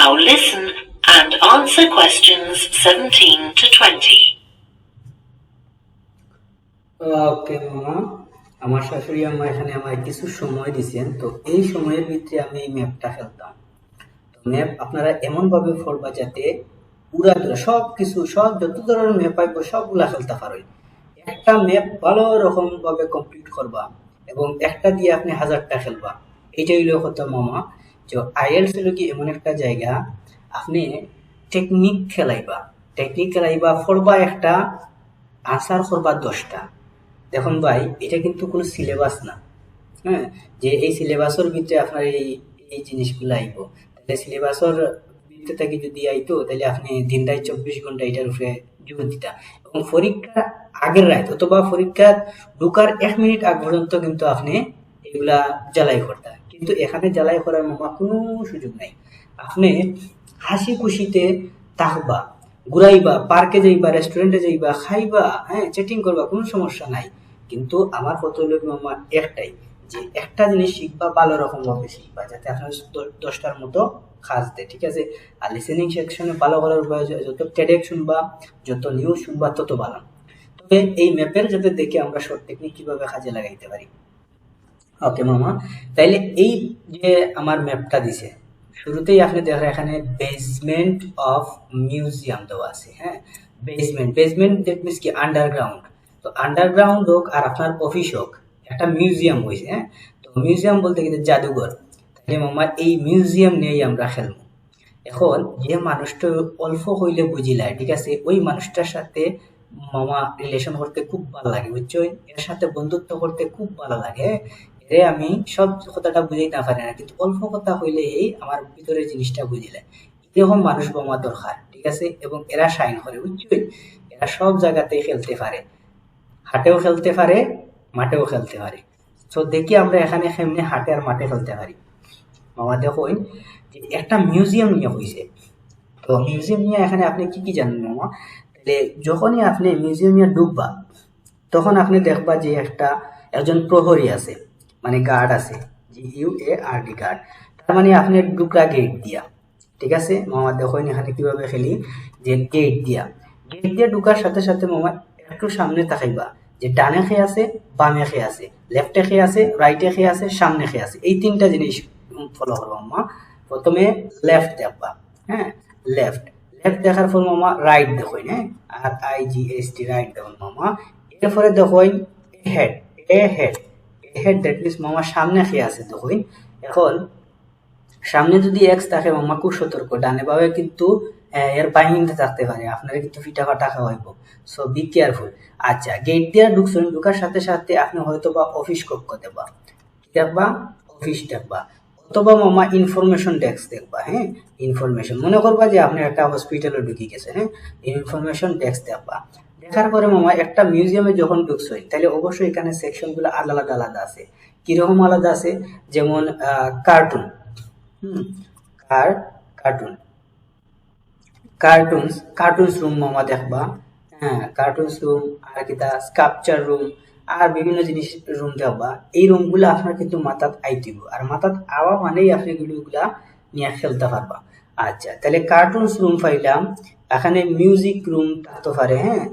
Now listen and answer questions 17 to 20. ওকে মামা, আমার শাশুড়ি আম্মা এখানে আমার কিছু সময় দিয়েছেন, তো এই সময়ের ভিতরে আমি এই ম্যাপটা ফেলতাম। তো ম্যাপ আপনারা এমন ভাবে ফেলবা যাতে পুরা সব কিছু, সব যত ধরনের ম্যাপ পাইব সবগুলা ফেলতে পারো। একটা ম্যাপ ভালো রকম ভাবে কমপ্লিট করবা এবং একটা দিয়ে আপনি 1000টা খেলবা। এইটাই হলো কথা মামা। যে আইএলস হলো কি এমন একটা জায়গা, আপনি টেকনিক খেলাইবা ফলবা একটা, আনসার করবা 10টা। দেখুন ভাই, এটা কিন্তু কোনো সিলেবাস না। হ্যাঁ, যে এই সিলেবাসের ভিতরে আপনার এই এই জিনিসগুলো আইব, তাহলে সিলেবাসের ভিতরে থেকে যদি আইতো তাহলে আপনি দিন রাত 24 ঘন্টা এটার উপরে জোর দিতা এবং পরীক্ষা আগের রাত অথবা পরীক্ষা ঢুকার 1 মিনিট আগ পর্যন্ত কিন্তু আপনি এগুলা জ্বালাই করতা। কিন্তু এখানে জ্বালাই করার মামা কোনো সুযোগ নাই। আপনি হাসি খুশিতে থাকবা, ঘুরাইবা, পার্কে যাইবা, রেস্টুরেন্টে যাইবা, খাইবা, হ্যাঁ, চ্যাটিং করবা, কোনো সমস্যা নাই। কিন্তু আমার কথা হলো মামা একটাই, যে একটা জিনিস শিখবা ভালো রকম ভাবে শিখবা যাতে আপনার 10টার মতো কাজ দেয়, ঠিক আছে? আর লিসেনিং সেকশনে ভালো করার উপায় যত টেডেক শুনবা, যত নিউজ শুনবা তত ভালো। তবে এই ম্যাপের যাতে দেখে আমরা শর্ট টেকনিক কিভাবে কাজে লাগাইতে পারি। ওকে মামা, তাইলে এই যে আমার ম্যাপটা দিছে, শুরুতেই আপনি দেখেন এখানে বেসমেন্ট অফ মিউজিয়াম দেওয়া আছে। হ্যাঁ, বেসমেন্ট দ্যাট মিনস কি আন্ডারগ্রাউন্ড। তো আন্ডারগ্রাউন্ড হোক আর আপনার অফিস হোক, একটা মিউজিয়াম হয়েছে। হ্যাঁ, তো মিউজিয়াম বলতে গেলে জাদুঘর। তাহলে মামা এই মিউজিয়াম নিয়েই আমরা খেলবো। এখন যে মানুষটা অল্প হইলে বুঝিলায়, ঠিক আছে, ওই মানুষটার সাথে মামা রিলেশন করতে খুব ভালো লাগে, বুঝছো? এর সাথে বন্ধুত্ব করতে খুব ভালো লাগে। এরে আমি সব কথাটা বুঝাইতে পারি না, কিন্তু অল্প কথা হইলেই আমার ভিতরে জিনিসটা বুঝিলে। এরকম মানুষ মামা দরকার, ঠিক আছে? এবং এরা শাইন করে, বুঝছো? এরা সব জায়গাতেই খেলতে পারে, হাটেও খেলতে পারে, মাঠেও খেলতে পারে। তো দেখি আমরা এখানে কেমনে হাটে আর মাঠে খেলতে পারি। মামা দেখো, যে একটা মিউজিয়াম নিয়ে হয়েছে। তো মিউজিয়াম নিয়ে এখানে আপনি কি কি জানেন মামা? তাহলে যখনই আপনি মিউজিয়াম নিয়ে ঢুকবা, তখন আপনি দেখবা যে একজন প্রহরী আছে, মানে গার্ড আছে, GUARD গার্ড। তার মানে আপনি ঢুকরা গেট দিয়া, ঠিক আছে মামা? দেখুন এখানে কিভাবে খেলি, যে গেট দিয়া ঢুকার সাথে সাথে মামা একটু সামনে তাকাইবা, যে ডানে খেয়ে আছে, বামে খেয়ে আছে, লেফটে খেয়ে আছে, রাইটে খেয়ে আছে, সামনে খেয়ে আছে। এই 3টা জিনিস ফলো করবো মামা। প্রথমে লেফট দেখবা, হ্যাঁ, লেফট দেখার পর মামা রাইট দেখুন, হ্যাঁ, RIGHT রাইট দেখুন মামা। এরপরে দেখুন হেড, হেড দ্যাট মিনস মামা সামনে খেয়ে আছে দেখুন। এখন সামনে যদি এক্স থাকে মামা খুব সতর্ক, ডানে বামে কিন্তু এর বাইন্ড থাকতে পারে, আপনারা কিন্তু ফিটা ফাটা খাওয়াইব, সো বি কেয়ারফুল। আচ্ছা, গেট দিয়ে ঢুকছেন, ঢুকার সাথে সাথে আপনি হয়তো বা অফিস কক্ষ দেখবা, অফিস দেখবা, অথবা মামা ইনফরমেশন ডেস্ক দেখবা। হ্যাঁ, ইনফরমেশন মনে করবা যে আপনি একটা হসপিটালে ঢুকে গেছেন। হ্যাঁ, ইনফরমেশন ডেস্ক দেখবা। দেখার পরে মামা একটা মিউজিয়ামে যখন ঢুকছেন, তাহলে অবশ্যই এখানে সেকশন গুলো আলাদা আলাদা আছে। কিরকম আলাদা আছে? যেমন কার্টুন, হুম, কার্টুন কার্টুনস রুম মামা দেখবা। হ্যাঁ, কার্টুনস রুম, আর কিতা স্কাল্পচার রুম, আর বিভিন্ন জিনিস রুম দেখবা। এই রুমগুলো আপনার কিন্তু মাথাত আইতিব, আর মাথাত আওয়া মানেই আপনি গুলা নিয়ে খেলতে পারবা। আচ্ছা, তাহলে কার্টুনস রুম পাইলাম। এখানে মিউজিক রুম থাকতে পারে, হ্যাঁ,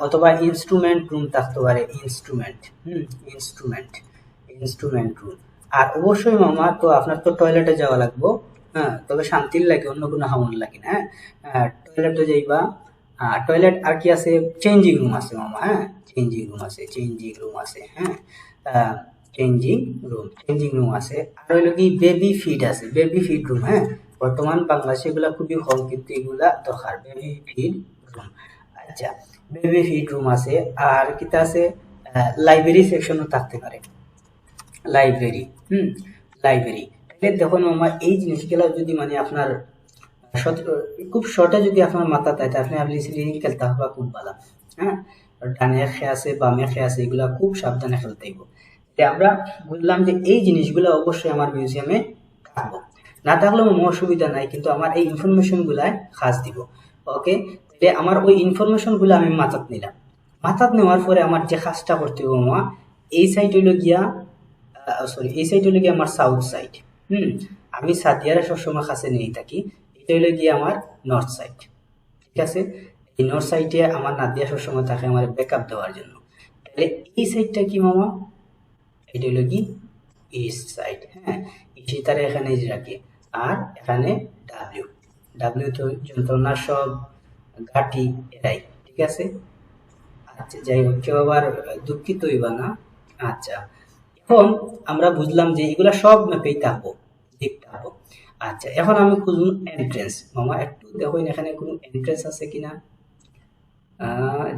অথবা ইনস্ট্রুমেন্ট রুম থাকতে পারে, ইনস্ট্রুমেন্ট রুম। আর অবশ্যই মামা, তো আপনার তো টয়লেটে যাওয়া লাগবে। হ্যাঁ, তবে শান্তির লাগে, অন্য কোনো হামন লাগে না। হ্যাঁ, টয়লেটে যাইবা। টয়লেট আর কি আছে? চেঞ্জিং রুম আছে মামা। হ্যাঁ, চেঞ্জিং রুম আছে। হ্যাঁ, চেঞ্জিং রুম আছে। আর হইলো কি বেবি ফিড রুম। হ্যাঁ, বর্তমান বাংলাদেশে এগুলা খুবই কম, কিন্তু এগুলা দরকার, বেবি ফিড রুম। আচ্ছা, বেবি ফিড রুম আছে। আর কিতা আছে? লাইব্রেরি সেকশনও থাকতে পারে, লাইব্রেরি। লাইব্রেরি। তাহলে দেখুন মামা, এই জিনিসগুলো যদি মানে আপনার খুব শর্টে যদি আপনার মাথা থাকে, আপনি লিসেনিং খেলতে হবে খুব ভালো। হ্যাঁ, ডানে খেয়ে আছে, বামে খেয়ে আছে, এগুলা খুব সাবধানে খেলতে হইব। আমরা বললাম যে এই জিনিসগুলো অবশ্যই আমার মিউজিয়ামে থাকবো, না থাকলেও কোনো অসুবিধা নাই, কিন্তু আমার এই ইনফরমেশন গুলায় খাস দিব। ওকে, তাহলে আমার ওই ইনফরমেশন গুলো আমি মাথাত নিলাম। মাথাত নেওয়ার পরে আমার যে কাজটা করতে হবে মামা, এই সাইড হইলো গিয়া এই সাইড হলো গিয়ে আমার সাউথ সাইড। আমি সাদিয়ারা সবসময় কাছে নিয়ে থাকি, এটা হলো গিয়ে আমার নর্থ সাইড। ঠিক আছে, এই নর্থ সাইডে আমার নাদিয়া সবসময় থাকে আমার ব্যাকআপ দেওয়ার জন্য। তাহলে এই সাইডটা কি মামা, এটা হলো কি ইস্ট সাইড। হ্যাঁ, ইসি তারা এখানে রাখি, আর এখানে ডাব্লিউ, ডাব্লিউ তো যন্ত্রণার সব ঘাটি এরাই। ঠিক আছে, আচ্ছা যাই হোক, কেউ আবার দুঃখিত হইবা না। আচ্ছা, এখন আমরা বুঝলাম যে এগুলা সব ম্যাপেই থাকবো, দেখতে থাকবো। আচ্ছা, এখন আমি খুঁজবো এন্ট্রেন্স। মামা একটু দেখুন এখানে কোনো এন্ট্রেন্স আছে কিনা।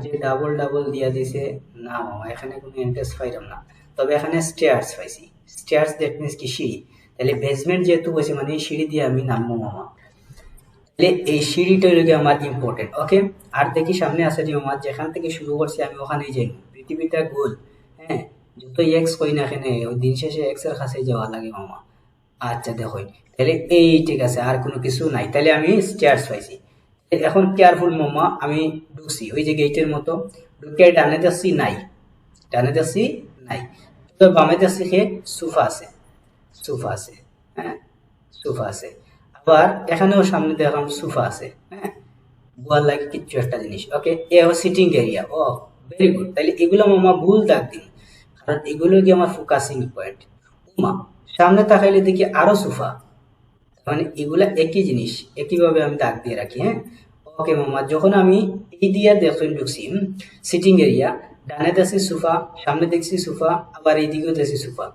যে ডাবল ডাবল দিয়া দিছে, না মামা এখানে কোনো এন্ট্রেন্স পাইলাম না, তবে এখানে স্টেয়ার্স পাইছি। স্টেয়ার্স দ্যাট মিনস কি সিঁড়ি। তাহলে বেসমেন্ট যেহেতু বলছে মানে এই সিঁড়ি দিয়ে আমি নামবো মামা। তাহলে এই সিঁড়িটা হলো আমার ইম্পর্টেন্ট। ওকে, আর দেখি সামনে আছে যে মামা যেখান থেকে শুরু করছি আমি ওখানেই যাই। পৃথিবীটা গোল, হ্যাঁ, যত এক্স কই না এখানে ওই দিন শেষে এক্স এর কাছে যাওয়া লাগে মামা। আচ্ছা দেখো, তাহলে এই ঠিক আছে, আর কোনো কিছু নাই। তাহলে আমি স্টেয়ার্স পাইছি। এখন কেয়ারফুল মামা, আমি ঢুকছি ওই যে গেটের মতো, ঢুকে ডানে যাচ্ছি নাই, ডানে যাচ্ছি নাই, তো বামে যাচ্ছি সে সোফা আছে, সোফা আছে, হ্যাঁ সোফা আছে। আবার এখানেও সামনে দেখলাম সোফা আছে, হ্যাঁ, বুয়ার লাগে কিচ্ছু একটা জিনিস। ওকে, এ সিটিং এরিয়া। ও ভেরি গুড, তাহলে এগুলো মামা ভুল দাগ দিন, কারণ এগুলো কি আমার ফোকাসিং পয়েন্ট। উমা সামনে তাকাইলে দেখি আরো সোফা, মানে এগুলা একই জিনিস, একইভাবে আমি দাগ দিয়ে রাখি। হ্যাঁ, ওকে মামা, যখন আমি এই দিয়ে দেখুন ঢুকছি সিটিং এরিয়া, ডানে দেখছি সোফা, সামনে দেখছি সোফা, আবার এই দিকেও দেখছি সোফা।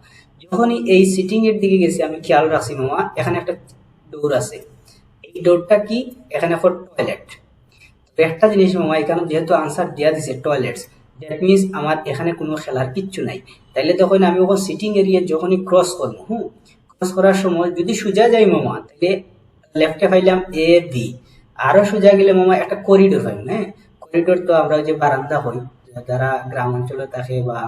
যখনই এই সিটিং এর দিকে গেছি আমি খেয়াল রাখছি মামা এখানে একটা ডোর আছে। এই ডোরটা কি, এখানে এখন টয়লেট। একটা জিনিস মামা, এখানে যেহেতু আনসার দেওয়া দিছে টয়লেটস, দ্যাট মিনস আমার এখানে কোনো খেলার কিচ্ছু নাই। তাইলে তখন আমি ওখানে সিটিং এরিয়া যখনই ক্রস করবো, ক্রস করার সময় যদি সোজা যাই মামা, তাহলে লেফটে পাইলাম এ বি, আরো সোজা গেলে মামা একটা করিডোর পাইলাম। হ্যাঁ, করিডোর তো আমরা যে বারান্দা হই, যারা গ্রাম অঞ্চলে থাকে বা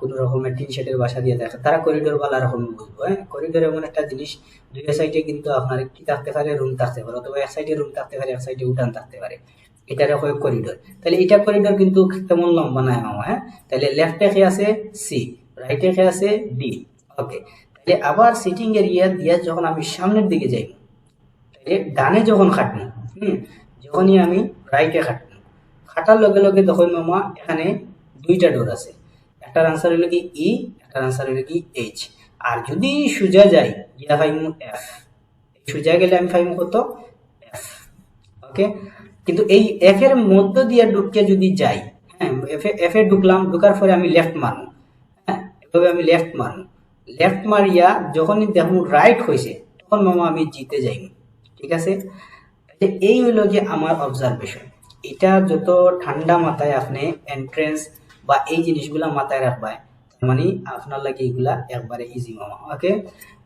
কোন রকমের টিন শেডের বাসা দিয়ে থাকে, তারা করিডোর বালা রকম বুঝবো। হ্যাঁ, করিডোর এমন একটা জিনিস, দুই সাইডে কিন্তু আপনার কি থাকতে পারে, রুম থাকতে পারে, অথবা এক সাইডে রুম থাকতে পারে, এক সাইডে উঠান থাকতে পারে, এটারে হয় করিডোর। তাহলে এটা করিডোর কিন্তু তেমন লম্বা নাই মামা। হ্যাঁ, তাহলে লেফটে খেয়ে আছে সি, রাইটে খেয়ে আছে ডি। ওকে, তাহলে আবার সিটিং এরিয়া দিয়ে যখন আমি সামনের দিকে যাই, তাহলে ডানে যখন খাটবো, যখনই আমি রাইটে খাটবো, খাটার লগে লগে তখন মামা এখানে দুইটা ডোর আছে। একটার আনসার হলো কি ই, একটার আনসার হলো কি এইচ। আর যদি সোজা যাই গিয়া পাইমু এফ, সোজা গেলে আমি পাইমু কত, এফ। ওকে, কিন্তু এই এফ এর মধ্য দিয়ে ঢুকে যদি যাই, হ্যাঁ, এফ এ ঢুকলাম, ঢুকার পরে আমি লেফট মারবো। হ্যাঁ, এভাবে আমি লেফট মারবো, লেফট মারিয়া যখনই দেখবো রাইট হয়েছে, তখন মামা আমি জিতে যাই। ঠিক আছে, এই হলো যে আমার অবজারভেশন। এটা যত ঠান্ডা মাথায় আপনি এন্ট্রেন্স বা এই জিনিসগুলা মাথায় রাখবাই, মানে আপনার লাগে এগুলা একবারে ইজি মামা। ওকে,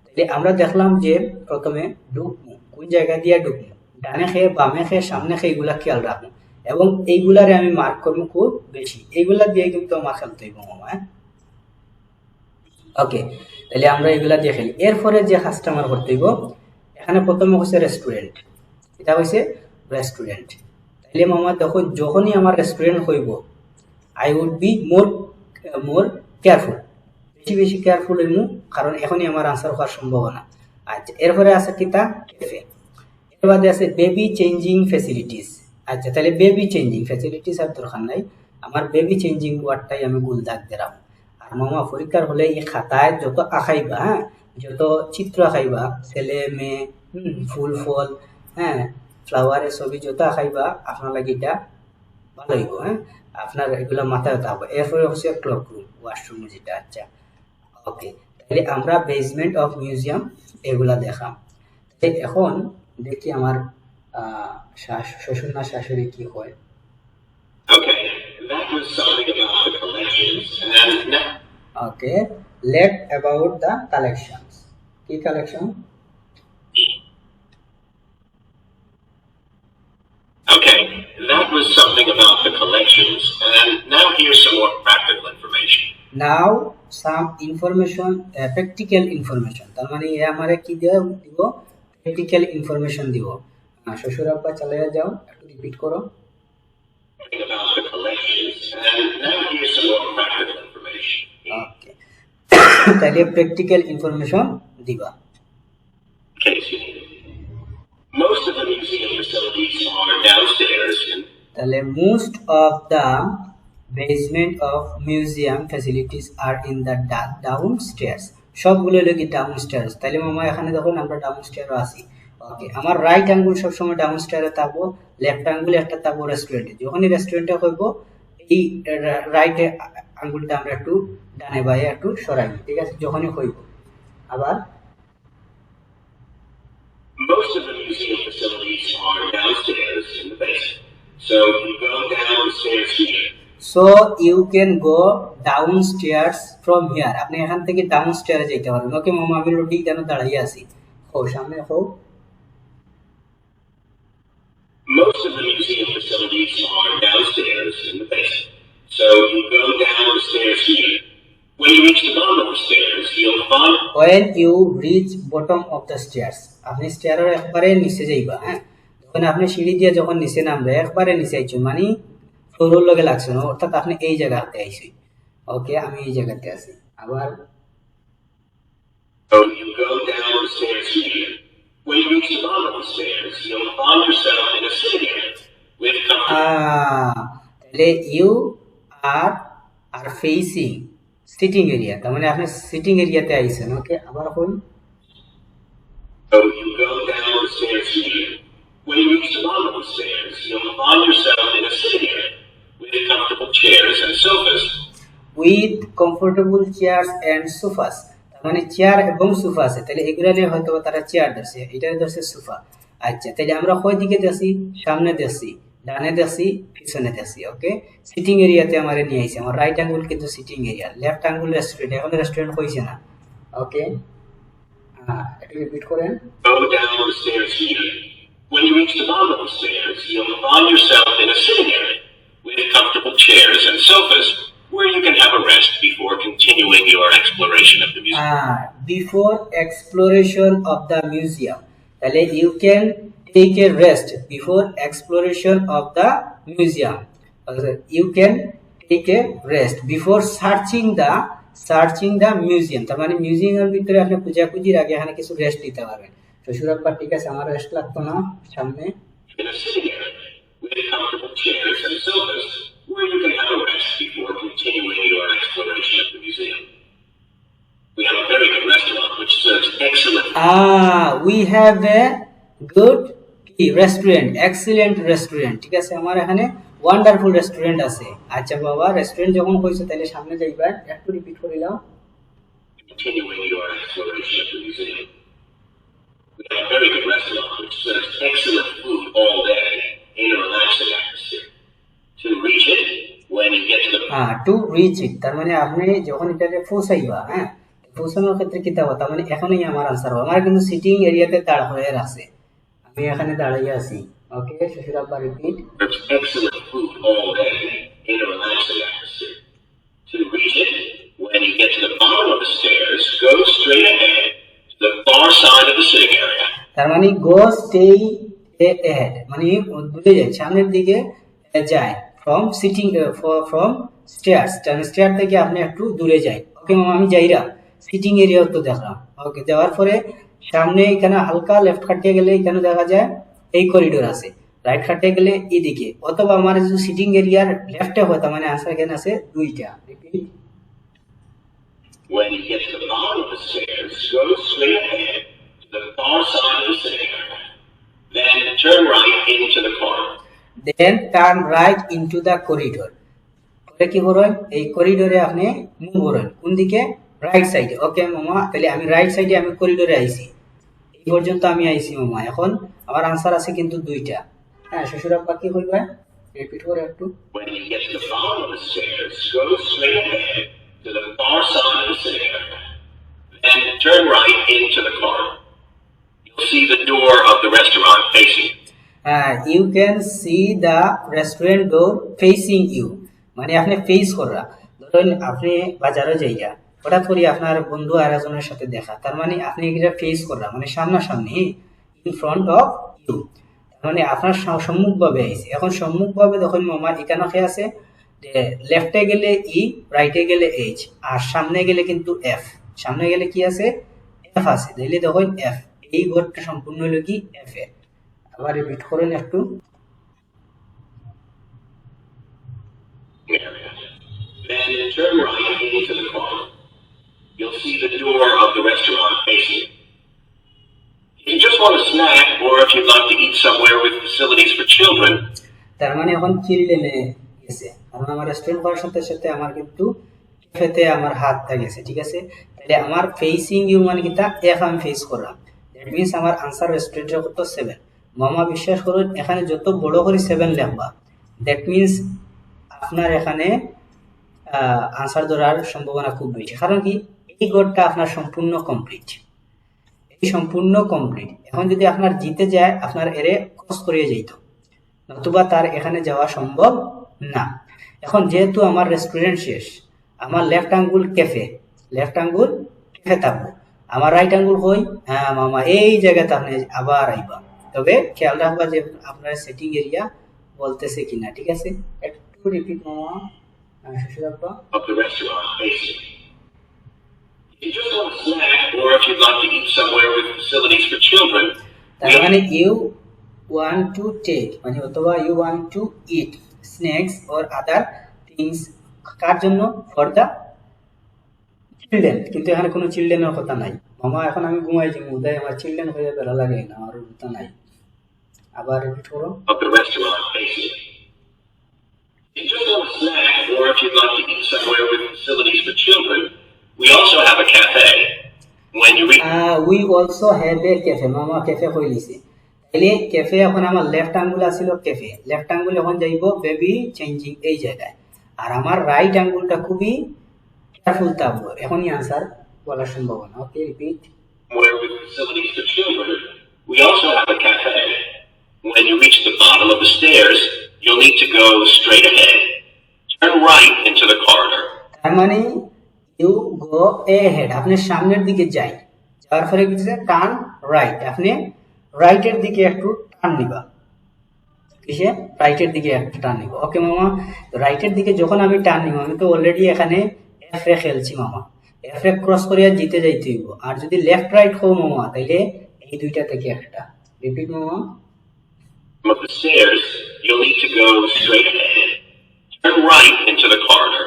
তাহলে আমরা দেখলাম যে প্রথমে ঢুকবো, কোন জায়গা দিয়ে ঢুকবো, ডানে খেয়ে বামে খেয়ে সামনে খেয়ে এগুলা খেয়াল রাখবো, এবং এইগুলারে আমি মার্ক করবো খুব বেশি, এইগুলা দিয়ে কিন্তু আমার খেলতে হইব মামা। ওকে, তাহলে আমরা এগুলা দিয়ে খেলি। এরপরে যে কাজটা আমার করতে হইব, এখানে প্রথমে হচ্ছে রেস্টুরেন্ট, এটা হচ্ছে রেস্টুরেন্ট। তাহলে মামা তখন যখনই আমার রেস্টুরেন্ট হইব, I would be more careful, বেশি বেশি কেয়ারফুল হইমু, কারণ এখনই আমার আনসার হওয়ার সম্ভাবনা। আচ্ছা, এরপরে আছে কিতা, ক্যাফে। এর বাদে আছে বেবি চেঞ্জিং ফ্যাসিলিটিস। আচ্ছা, তাহলে বেবি চেঞ্জিং ফ্যাসিলিটিস আর দরকার নাই, আমার বেবি চেঞ্জিং ওয়ার্ডটাই আমি গোল দাগ দিলাম। আর মামা পরীক্ষার হলে এই খাতায় যত আঁকাইবা, হ্যাঁ, যত চিত্র আঁকাইবা, ছেলে মেয়ে, ফুল ফল, হ্যাঁ, ফ্লাওয়ারের ছবি যত আঁকাইবা, আপনার লাগে এটা ভালো হইব। হ্যাঁ, আপনার এগুলো মাথায় থাকবে। এরপরে হচ্ছে ক্লক রুম, ওয়াশরুম যেটা। আচ্ছা, ওকে, তাহলে আমরা বেসমেন্ট অফ মিউজিয়াম এগুলা দেখাম। এখন দেখি আমার শ্বশুর না শাশুড়ি কি হয়। ওকে, লেট অ্যাবাউট দ্য কালেকশনস। কি collection? Okay, that was something about the collections, and now here's some more practical information. Now some information, practical information, তার মানে এ আমারে কি দিব, প্র্যাকটিক্যাল ইনফরমেশন দিব। শ্বশুর আব্বা চালিয়ে যাও, একটু রিপিট করো। About the collections, and now here's some more practical information. ওকে, তাহলে প্র্যাকটিক্যাল ইনফরমেশন দিবা। In case you need it. Most of the museum facilities are downstairs in তাহলে most of the basement of museum facilities are in the downstairs, সবগুলো হলো কি down stairs. তাহলে মামা এখানে দেখুন আমরা ডাউন স্টেয়ারও আছি। ওকে, আমার রাইট আঙ্গুল সবসময় ডাউন স্টেয়ারে থাকবো, লেফট আঙ্গুল একটা থাকবো রেস্টুরেন্টে। যখনই রেস্টুরেন্টে হইব এই রাইট আঙ্গুলটা আমরা একটু ডানে বাইরে একটু সরাই, ঠিক আছে, যখনই হইব। আবার most of the museum facilities are downstairs in the basement. So you go downstairs here. So you can go downstairs from here. আপনি এখান থেকে ডাউন স্টেয়ারে যেতে পারবেন। ওকে মামা, আমি রোডি কেন দাঁড়িয়ে আছি, হো সামনে হো। Most of the museum facilities are downstairs in the basement. So you go downstairs here. When you reach the bottom of the stairs, you'll find When you reach bottom of the stairs, আপনি স্টেয়ারের একবারে নিচে যাইবা। হ্যাঁ, যখন আপনি সিঁড়ি দিয়ে যখন নিচে নামবে একবারে নিচে আইছো, মানে ফ্লোরের লগে লাগছে না, অর্থাৎ আপনি এই জায়গাতে আইছি। ওকে, আমি এই জায়গাতে আছি। আবার so you go downstairs here. When you reach the bottom of the stairs, you'll find yourself in a sitting area with comfortable তাহলে you are facing seating area, তার মানে আপনি সিটিং এরিয়াতে আইছেন। ওকে, আবার হল So you go downstairs here. When you reach the bottom of the stairs, you'll find yourself in a sitting area with comfortable chairs and sofas. With comfortable chairs and sofas, তার মানে chair এবং sofa আছে। তাহলে এগুলা নিয়ে হয়তো তারা chair ধরছে, এটা ধরছে সোফা। আচ্ছা, তাহলে আমরা কয় দিকে যাচ্ছি, সামনে যাচ্ছি, ডানে যাচ্ছি, পিছনে যাচ্ছি। ওকে, সিটিং এরিয়াতে আমার নিয়ে আইছে। আমার রাইট আঙ্গুল কিন্তু সিটিং এরিয়া, লেফট আঙ্গুল রেস্টুরেন্ট। এখন রেস্টুরেন্ট হইছে না। ওকে, একটু রিপিট করেন। Go downstairs here. When you reach the bottom of the stairs, you'll find yourself in a sitting area with comfortable chairs and sofas where you can have a rest before continuing your exploration of the museum. Before exploration of the museum, তাহলে you can take a rest before exploration of the museum. You can take a rest before searching the museum. তার মানে মিউজিয়ামের ভিতরে আপনি খুঁজাখুঁজির আগে এখানে কিছু rest নিতে পারবেন। তো সুরাব্বা, ঠিক আছে, আমার রেস্ট লাগতো না। সামনে In a sitting area with comfortable chairs and sofas where you can have a rest before continuing your exploration of the museum. We have a very good restaurant which serves excellent we have a good restaurant, excellent restaurant, ঠিক আছে, আমার এখানে wonderful restaurant আছে। আচ্ছা বাবা, restaurant যখন কইছো তাহলে সামনে যাইবা, একটু রিপিট করে দাও। continuing your exploration of the museum. We have a very good restaurant which serves excellent food all day in a relaxing atmosphere. To reach it, when you get to the to reach it, তার মানে আপনি যখন এটাকে পৌঁছাইবা, হ্যাঁ, পৌঁছানোর ক্ষেত্রে কি দেবো, তার মানে এখনই আমার আনসার হবে। আমার কিন্তু সিটিং এরিয়াতে দাঁড় হয়ে আছে, আমি এখানে দাঁড়িয়ে আছি। ওকে, শ্বশুর আব্বা repeat. serves excellent food all day in a relaxing atmosphere. To reach it, when you get to the bottom of the stairs, go straight ahead to the far side of the sitting area. তার মানে গো stay ahead, মানে দূরে যায়, সামনের দিকে যায়। From seating from stairs, stair থেকে আপনি একটু দূরে যাই। ওকে মামা, আমি যাইরা সিটিং এরিয়া তো দেখলাম। ওকে, যাওয়ার পরে সামনে এখানে হালকা লেফট কাটিয়ে গেলে এখানে দেখা যায় এই করিডোর আছে, রাইট কাটিয়ে গেলে এদিকে, অথবা আমার যদি সিটিং এরিয়ার লেফটে হয় তার মানে আনসার এখানে আছে দুইটা। Repeat. When you get to the bottom of the stairs, go straight ahead to the far side of the sitting area. Then turn right into the corner. Then turn right into the corridor. ওটা কি করবেন, এই করিডোরে আপনি move করবেন কোন দিকে, right সাইডে। ওকে মামা, তাহলে আমি রাইট সাইডে আমি করিডোরে আইছি, এই পর্যন্ত আমি আইছি মামা। এখন আমার আনসার আছে কিন্তু দুইটা। হ্যাঁ, শ্বশুর আব্বা কি করবে, রিপিট করে একটু। When you get to the bottom of the stairs, go straight ahead to the far side of the sitting area. Then turn right into the corner. You'll see the door of the restaurant facing you. You can see the restaurant door facing you, মানে আপনি face করা। ধরুন আপনি বাজারে যাইয়া হঠাৎ করে আপনার বন্ধু আর একজনের সাথে দেখা, তার মানে আপনি এটা ফেস করা, মানে সামনাসামনি, ইন ফ্রন্ট অফ ইউ, মানে আপনার সম্মুখভাবে আইছে। এখন সম্মুখভাবে যখন মামা এখানে আছে, লেফটে গেলে ই, রাইটে গেলে এইচ, আর সামনে গেলে কিন্তু এফ। সামনে গেলে কি আছে, এফ আছে, তাইলে দেখুন এফ, এই ঘরটা সম্পূর্ণ হলো কি এফ এর। আবার রিপিট করেন একটু। area. Then turn right into the corner. You'll see the door of the restaurant facing you. If you just want a snack, or if you'd like to eat somewhere with facilities for children, তার মানে এখন চিলড্রেনে গেছে, কারণ আমার restaurant হওয়ার সাথে সাথে আমার কিন্তু ক্যাফেতে আমার হাতটা গেছে, ঠিক আছে। তাহলে আমার ফেসিং ইউ মানে কিটা এফ আমি ফেস করলাম, দ্যাট মিনস আমার আনসার রেস্টুরেন্টের কত 7। মামা বিশ্বাস করুন এখানে যত বড় করে 7 লিখবা, দ্যাট মিনস আপনার এখানে আনসার ধরার সম্ভাবনা খুব বেশি। কারণ কি এই গড়টা আপনার সম্পূর্ণ কমপ্লিট, এই সম্পূর্ণ কমপ্লিট। এখন যদি আপনার জিতে যায় আপনার এরে ক্রস করিয়ে যাইতো, নতুবা তার এখানে যাওয়া সম্ভব না। এখন যেহেতু আমার রেস্টুরেন্ট শেষ, আমার লেফট আঙ্গুল ক্যাফে, লেফট আঙ্গুল ক্যাফে থাকবো, আমার রাইট আঙ্গুল হই হ্যাঁ মামা এই জায়গাতে আপনি আবার আইবা। তবে খেয়াল রাখবা যে আপনার সেটিং এরিয়া বলতেছে কিনা, ঠিক আছে। একটু রিপিট মামা শেষ রাখবা। of the restaurant facing you. If you just want a snack, or if you'd like to eat somewhere with facilities for children, তার মানে ইউ ওয়ান্ট টু টেক মানে অথবা you want to eat snacks or other things, কার জন্য? For the children. কিন্তু এখানে কোনো চিলড্রেনের কথা নাই মামা, এখন আমি ঘুমাই যে মুদায় আমার চিলড্রেন হয়ে বেলা লাগে না, আমার কথা নাই। আবার রিপিট করো। of the restaurant facing you. If you just want a snack, or if you'd like to eat somewhere with facilities for children, we also have a cafe. When you reach we also have a cafe, মামা cafe হয়ে গেছে। তাহলে cafe এখন আমার left আঙ্গুল আছিল cafe, left আঙ্গুল এখন যাইব বেবি চেঞ্জিং এই জায়গায়, আর আমার রাইট আঙ্গুলটা খুবই কেয়ারফুল থাকবো, এখনই আনসার বলার সম্ভাবনা। ওকে repeat. somewhere with facilities for children, we also have a cafe. When you reach the bottom of the stairs, you'll need to go straight ahead. Turn right into the corridor. তার মানে you go ahead, আপনি সামনের দিকে যাই, যাওয়ার পরে কি turn right, আপনি রাইটের দিকে একটু টার্ন নিবা, কিসে? রাইটের দিকে একটা টার্ন নিব। ওকে মামা, রাইটের দিকে যখন আমি টার্ন নিব, আমি তো অলরেডি এখানে এফ রে খেলছি মামা, এফ রে ক্রস করিয়া জিতে যাইতে হইব। আর যদি লেফট রাইট হো মামা, তাইলে এই দুইটা থেকে একটা। রিপিট মামা। Of the stairs, you'll need to go straight ahead. Turn right into the corridor,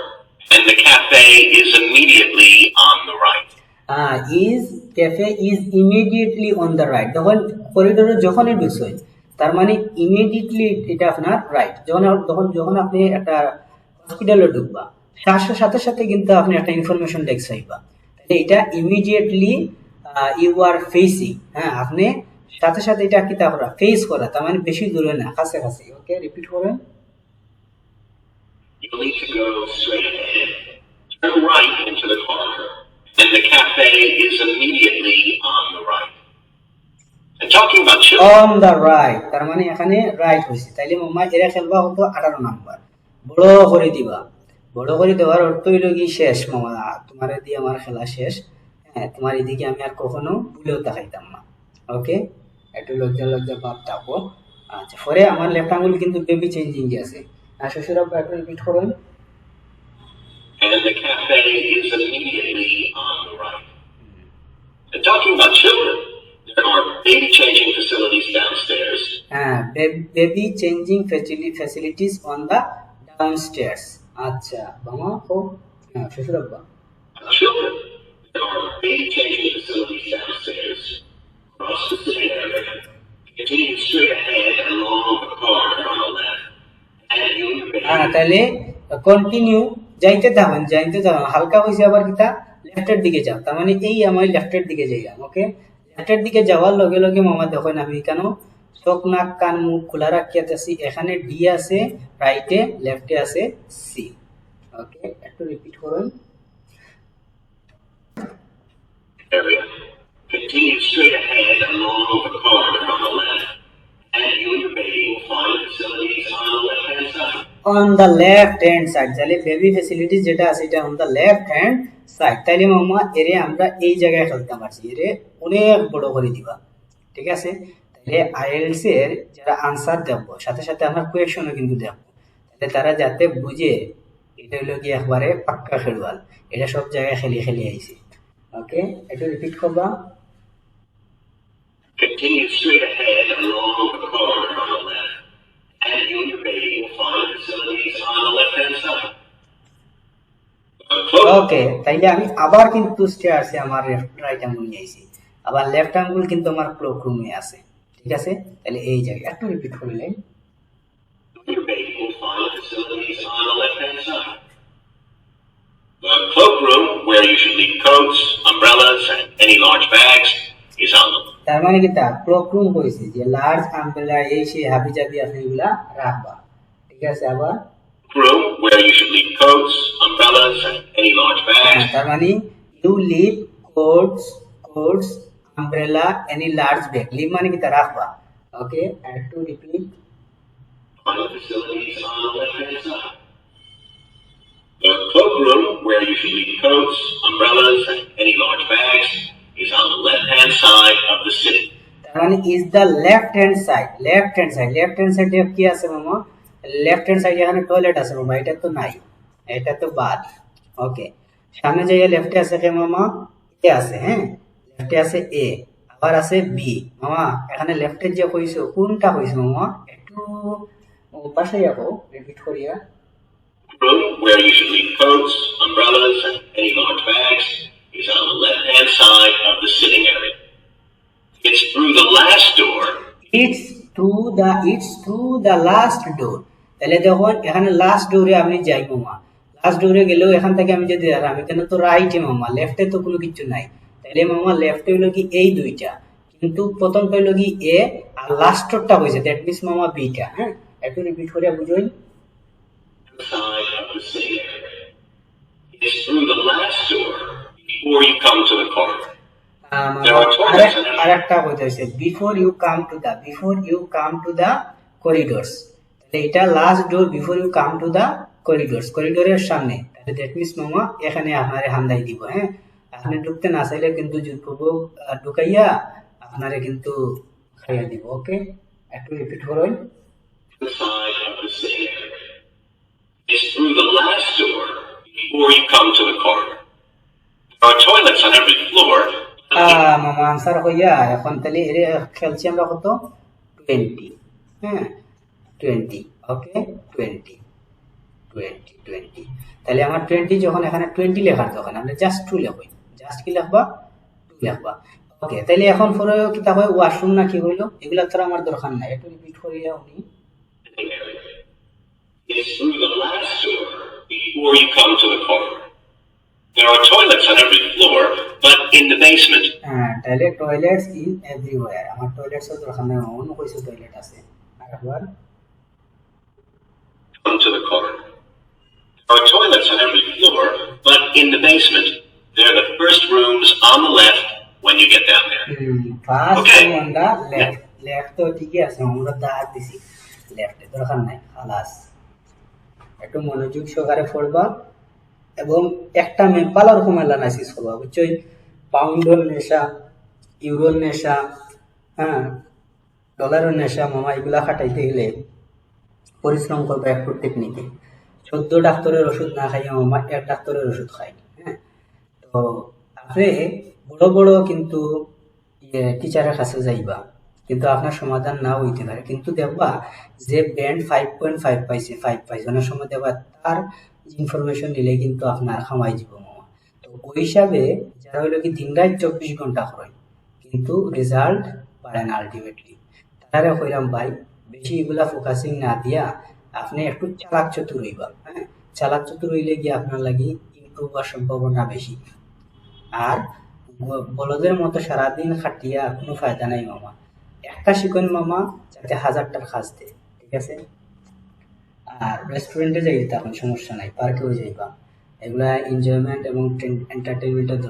and the cafe is immediately on the right. Is cafe is immediately on the right, যখন করিডোরে যখনই ঢুকছই তার মানে ইমিডিয়েটলি এটা আপনার right. যখন আপনি একটা হসপিটালে ঢুকবা, সাথে সাথে কিন্তু আপনি একটা ইনফরমেশন ডেস্ক চাইবা, তাহলে এটা ইমিডিয়েটলি ইউ আর ফেসিং, হ্যাঁ আপনি সাথে সাথে এটা কি তা করা ফেস করা, তার মানে বেশি দূরে না, কাছাকাছি। ওকে রিপিট করেন। You'll need to go straight ahead. Turn right into the corridor, and the cafe is immediately on the right. And talking about children, on the right, তার মানে এখানে রাইট হয়েছে। তাইলে মামা এরা খেলবা হতো 18 নাম্বার, বড় করে দিবা। বড় করে দেওয়ার অর্থ হইল কি শেষ মামা, তোমার দিয়ে আমার খেলা শেষ, হ্যাঁ তোমার এদিকে আমি আর কখনো ভুলেও তাকাইতাম না। ওকে, একটু লজ্জা লজ্জা ভাব থাকবো। আচ্ছা, পরে আমার লেফট আঙ্গুল কিন্তু বেবি চেঞ্জিং আছে। আর শ্বশুর আব্বা একটু রিপিট করুন। and the cafe is immediately on the right. And talking about children, there are baby changing facilities downstairs. হ্যাঁ, baby changing facilities on the ডাউনস্টেয়ার্স। আচ্ছা মামা ও শ্বশুর আব্বা। Children, there are baby changing facilities downstairs. Cross the stairs, continue straight ahead along the corridor on the left, and you'll be তাহলে continue যাইতে থাকুন হালকা হয়েছে, আবার কিতা লেফটের দিকে যাও, তার মানে এই আমি লেফটের দিকে যাইলাম। ওকে, লেফটের দিকে যাওয়ার লগে লগে মামা দেখেন আমি কেন চোখ নাক কান মুখ খোলা রাখিয়াতেছি, এখানে ডি আছে রাইটে, লেফটে আছে সি। ওকে, একটু রিপিট করুন। area. Continue straight ahead along the corridor on the left, and you and your baby will find the facilities on the left-hand side. On the left hand side, তাহলে baby facilities যেটা আছে এটা on the left hand side. তাইলে মামা এরে আমরা এই জায়গায় খেলতে পারছি, এরে অনেক বড় করে দিবা, ঠিক আছে। তাহলে আইএলটিএস এর যারা আনসার দেখবো সাথে সাথে আমরা কোয়েশনও কিন্তু দেখবো, তাহলে তারা যাতে বুঝে এটা হলো কি একবারে পাক্কা খেলোয়াল, এটা সব জায়গায় খেলি আইছে। ওকে, একটু রিপিট করবা। continue straight ahead along the corridor on the left, and you and your baby will find facilities on the left-hand side. Close. ওকে, তাইলে আমি আবার কিন্তু স্টেয়ারসে আমার রাইট আঙ্গুল নিয়ে আইছি, আবার লেফট আঙ্গুল কিন্তু আমার ক্লোকরুমে আছে। ঠিক আছে, তাহলে এই জায়গায় একটু রিপিট করলেন। Your baby will find facilities on the left-hand side. The cloakroom, where you should leave coats, umbrellas, and any large bags, is on the left. তার মানে কি তার ক্লোকরুম হয়েছে যে লার্জ আমব্রেলা এই সেই হাবি জাবি আছে এগুলা রাখবা। ঠিক আছে, আবার Room, where you should leave coats, umbrellas, and any large bags, তার মানে you leave coats umbrella any large bag, leave মানে কি তা রাখবা। Okay, add to repeat. on the facilities on the left-hand side. The cloakroom, where you should leave coats, umbrellas, and any large bags, is on the left-hand side of the city. তার মানে is the left hand side, left hand সাইডে কি আছে মামা? Left hand সাইডে এখানে toilet আছে মামা, এটা তো নাই, এটা তো বাদ। ওকে, সামনে যে লেফটে আছে কে মামা? এ আছে, হ্যাঁ লেফটে আছে এ, আবার আছে বি। মামা এখানে লেফটে যে কইছো কোনটা কইছো মামা? একটু পাশে যাবো, রিপিট করিয়া। Room, where you should leave coats, umbrellas, and any large bags, is on the left-hand side of the sitting area. It's through the last door. It's through the last door. তাহলে দেখুন এখানে last ডোরে আমি যাই মামা, last ডোরে গেলেও এখান থেকে আমি যদি আমি কেন তো রাইটে মামা, লেফটে তো কোনো কিছু নাই। তাহলে মামা লেফটে হইলো কি এই দুইটা, কিন্তু প্রথমটা হইলো কি এ আর লাস্টটা হয়েছে, দ্যাট মিনস মামা বিটা। হ্যাঁ, একটু রিপিট করে বুঝুন। Side of the sitting area. It's through the last door before you come to the corridor. আরেকটা কথা হয়েছে before you come to the corridors, এটা last door before you come to the corridors, করিডোরের সামনে। তাহলে that means মামা এখানে আপনারে হামদাই দিব। হ্যাঁ, আপনি ঢুকতে না চাইলে কিন্তু জোরপূর্বক ঢুকাইয়া আপনারে কিন্তু খাইয়া দিব। ওকে, একটু রিপিট করুন। The side of the sitting area. It's through the last door before you come to the corridor. There are toilets on every floor. মামা আনসার হইয়া এখন তাহলে এর খেলছি আমরা কত? 20। হ্যাঁ 20। ওকে, 20। তাহলে আমার 20 যখন এখানে 20 লেখার তখন আমরা জাস্ট 2 লিখবো, জাস্ট কি লিখবা? 2 লিখবা। ওকে, তাহলে এখন পরে কি তা হয় ওয়াশরুম না কি হইলো, এগুলা তো আমার দরকার নাই, একটু রিপিট করিয়া উনি। It's through the last door before you come to the corridor. There are toilets on every floor, but in the basement. হ্যাঁ, তাহলে টয়লেটস ইন এভরিওয়্যার, আমার টয়লেটস এর দরকার নাই, অন্য কইছো টয়লেট আছে। আরেকবার Come to the corridor. There are toilets on every floor, but in the basement. They're the first rooms on the left when you get down there. First Okay. On the left তো ঠিকই আছে, আমরা দাঁত দিছি লেফটে, দরকার নাই, খালাস। একটু মনোযোগ সহকারে পড়বা এবং একটা ভালো রকম অ্যানালাইসিস করবা, বুঝছো? পাউন্ডের নেশা, ইউরোর নেশা, হ্যাঁ ডলারের নেশা মামা, এগুলা খাটাইতে গেলে পরিশ্রম করবা একটু টেকনিকে। 14 ডাক্তারের ওষুধ না খাইয়া মামা 1 ডাক্তারের ওষুধ খাই। হ্যাঁ, তো আপনি বড় বড় কিন্তু টিচারের কাছে যাইবা, কিন্তু আপনার সমাধান না হইতে পারে, কিন্তু দেখবা যে ব্যান্ড 5.5 পাইছে, 5 পাইছে, অনেক সময় দেখবা তার ইনফরমেশন নিলে কিন্তু আপনার খামাই যাব মামা। তো ওই হিসাবে যারা হইলো কি দিন রাত 24 ঘন্টা করে কিন্তু রেজাল্ট পারে না আলটিমেটলি, তারা কইরাম ভাই বেশি এগুলা ফোকাসিং না দিয়া আপনি একটু চালাক চতুর হইবা। হ্যাঁ, চালাক চতুর হইলে গিয়ে আপনার লাগি ইমপ্রুভ হওয়ার সম্ভাবনা বেশি। আর বলদের মতো সারাদিন খাটিয়া কোনো ফায়দা নাই মামা, একটা শিখুন মামা যাতে 1000টার কাজ দেয়। ঠিক আছে, আর রেস্টুরেন্টে যাই তখন সমস্যা নাই, পার্কেও যাইবা, এগুলা এনজয়মেন্ট এবং এন্টারটেনমেন্টের দরকার।